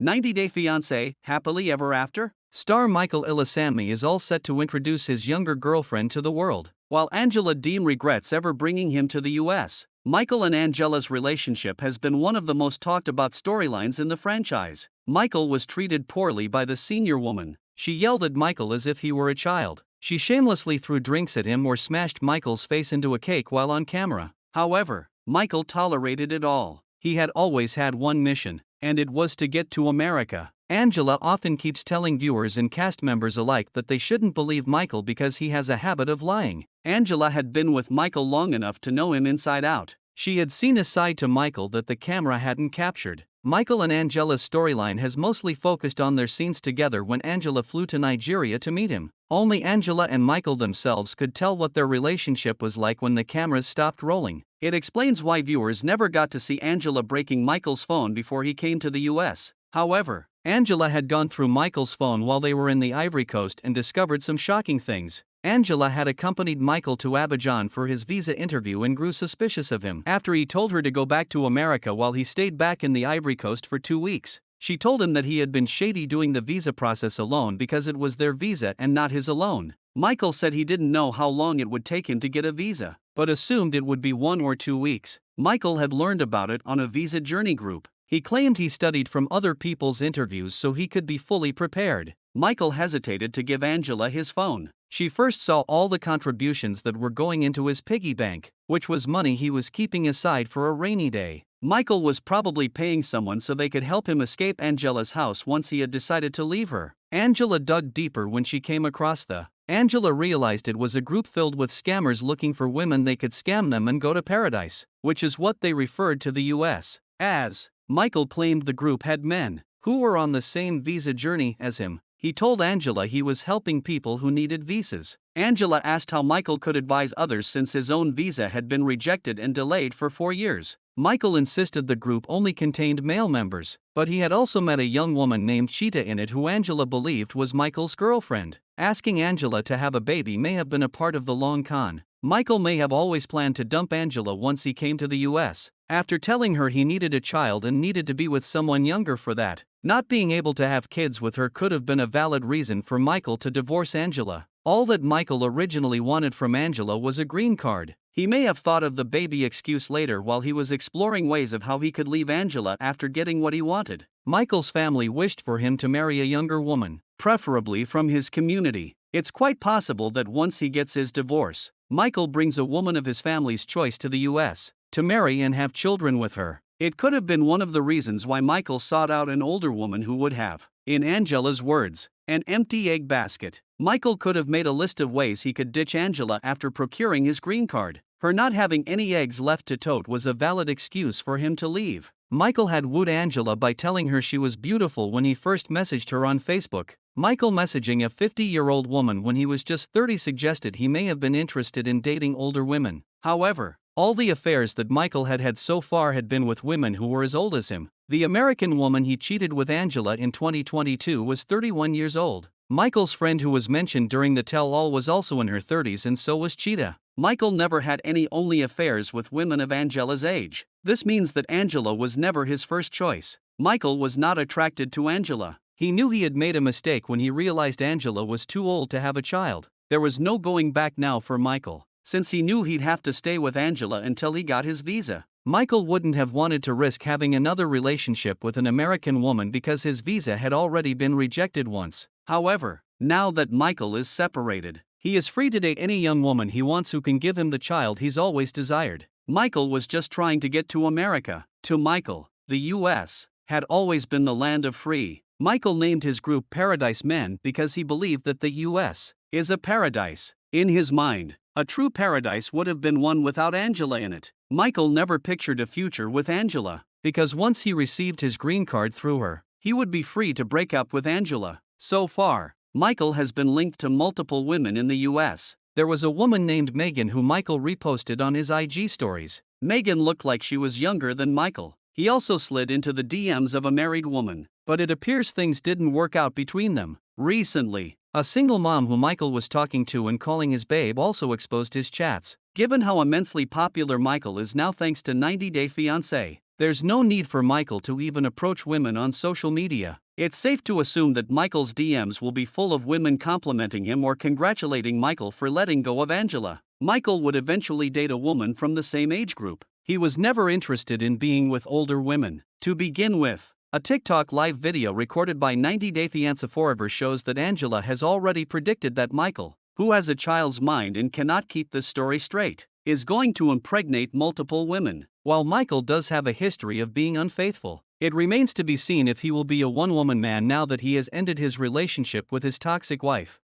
90 Day Fiancé, Happily Ever After? Star Michael Ilisamy is all set to introduce his younger girlfriend to the world, while Angela Deem regrets ever bringing him to the US. Michael and Angela's relationship has been one of the most talked about storylines in the franchise. Michael was treated poorly by the senior woman. She yelled at Michael as if he were a child. She shamelessly threw drinks at him or smashed Michael's face into a cake while on camera. However, Michael tolerated it all. He had always had one mission, and it was to get to America. Angela often keeps telling viewers and cast members alike that they shouldn't believe Michael because he has a habit of lying. Angela had been with Michael long enough to know him inside out. She had seen a side to Michael that the camera hadn't captured. Michael and Angela's storyline has mostly focused on their scenes together when Angela flew to Nigeria to meet him. Only Angela and Michael themselves could tell what their relationship was like when the cameras stopped rolling. It explains why viewers never got to see Angela breaking Michael's phone before he came to the US. However, Angela had gone through Michael's phone while they were in the Ivory Coast and discovered some shocking things. Angela had accompanied Michael to Abidjan for his visa interview and grew suspicious of him after he told her to go back to America while he stayed back in the Ivory Coast for 2 weeks. She told him that he had been shady doing the visa process alone because it was their visa and not his alone. Michael said he didn't know how long it would take him to get a visa, but assumed it would be 1 or 2 weeks. Michael had learned about it on a visa journey group. He claimed he studied from other people's interviews so he could be fully prepared. Michael hesitated to give Angela his phone. She first saw all the contributions that were going into his piggy bank, which was money he was keeping aside for a rainy day. Michael was probably paying someone so they could help him escape Angela's house once he had decided to leave her. Angela dug deeper when she came across Angela realized it was a group filled with scammers looking for women they could scam them and go to paradise, which is what they referred to the US as. Michael claimed the group had men who were on the same visa journey as him. He told Angela he was helping people who needed visas. Angela asked how Michael could advise others since his own visa had been rejected and delayed for 4 years. Michael insisted the group only contained male members, but he had also met a young woman named Cheetah in it who Angela believed was Michael's girlfriend. Asking Angela to have a baby may have been a part of the long con. Michael may have always planned to dump Angela once he came to the US, after telling her he needed a child and needed to be with someone younger for that. Not being able to have kids with her could have been a valid reason for Michael to divorce Angela. All that Michael originally wanted from Angela was a green card. He may have thought of the baby excuse later while he was exploring ways of how he could leave Angela after getting what he wanted. Michael's family wished for him to marry a younger woman, preferably from his community. It's quite possible that once he gets his divorce, Michael brings a woman of his family's choice to the US to marry and have children with her. It could have been one of the reasons why Michael sought out an older woman who would have, in Angela's words, an empty egg basket. Michael could have made a list of ways he could ditch Angela after procuring his green card. Her not having any eggs left to tote was a valid excuse for him to leave. Michael had wooed Angela by telling her she was beautiful when he first messaged her on Facebook. Michael messaging a 50-year-old woman when he was just 30 suggested he may have been interested in dating older women. However, all the affairs that Michael had had so far had been with women who were as old as him. The American woman he cheated with Angela in 2022 was 31 years old. Michael's friend who was mentioned during the tell-all was also in her 30s and so was Cheetah. Michael never had any only affairs with women of Angela's age. This means that Angela was never his first choice. Michael was not attracted to Angela. He knew he had made a mistake when he realized Angela was too old to have a child. There was no going back now for Michael, since he knew he'd have to stay with Angela until he got his visa. Michael wouldn't have wanted to risk having another relationship with an American woman because his visa had already been rejected once. However, now that Michael is separated, he is free to date any young woman he wants who can give him the child he's always desired. Michael was just trying to get to America. To Michael, the US had always been the land of free. Michael named his group Paradise Men because he believed that the US is a paradise. In his mind, a true paradise would have been one without Angela in it. Michael never pictured a future with Angela, because once he received his green card through her, he would be free to break up with Angela. So far, Michael has been linked to multiple women in the US. There was a woman named Megan who Michael reposted on his IG stories. Megan looked like she was younger than Michael. He also slid into the DMs of a married woman, but it appears things didn't work out between them. Recently, a single mom who Michael was talking to and calling his babe also exposed his chats. Given how immensely popular Michael is now thanks to 90 Day Fiancé, there's no need for Michael to even approach women on social media. It's safe to assume that Michael's DMs will be full of women complimenting him or congratulating Michael for letting go of Angela. Michael would eventually date a woman from the same age group. He was never interested in being with older women. To begin with, a TikTok live video recorded by 90 Day Fiancé Forever shows that Angela has already predicted that Michael, who has a child's mind and cannot keep this story straight, is going to impregnate multiple women. While Michael does have a history of being unfaithful, it remains to be seen if he will be a one-woman man now that he has ended his relationship with his toxic wife.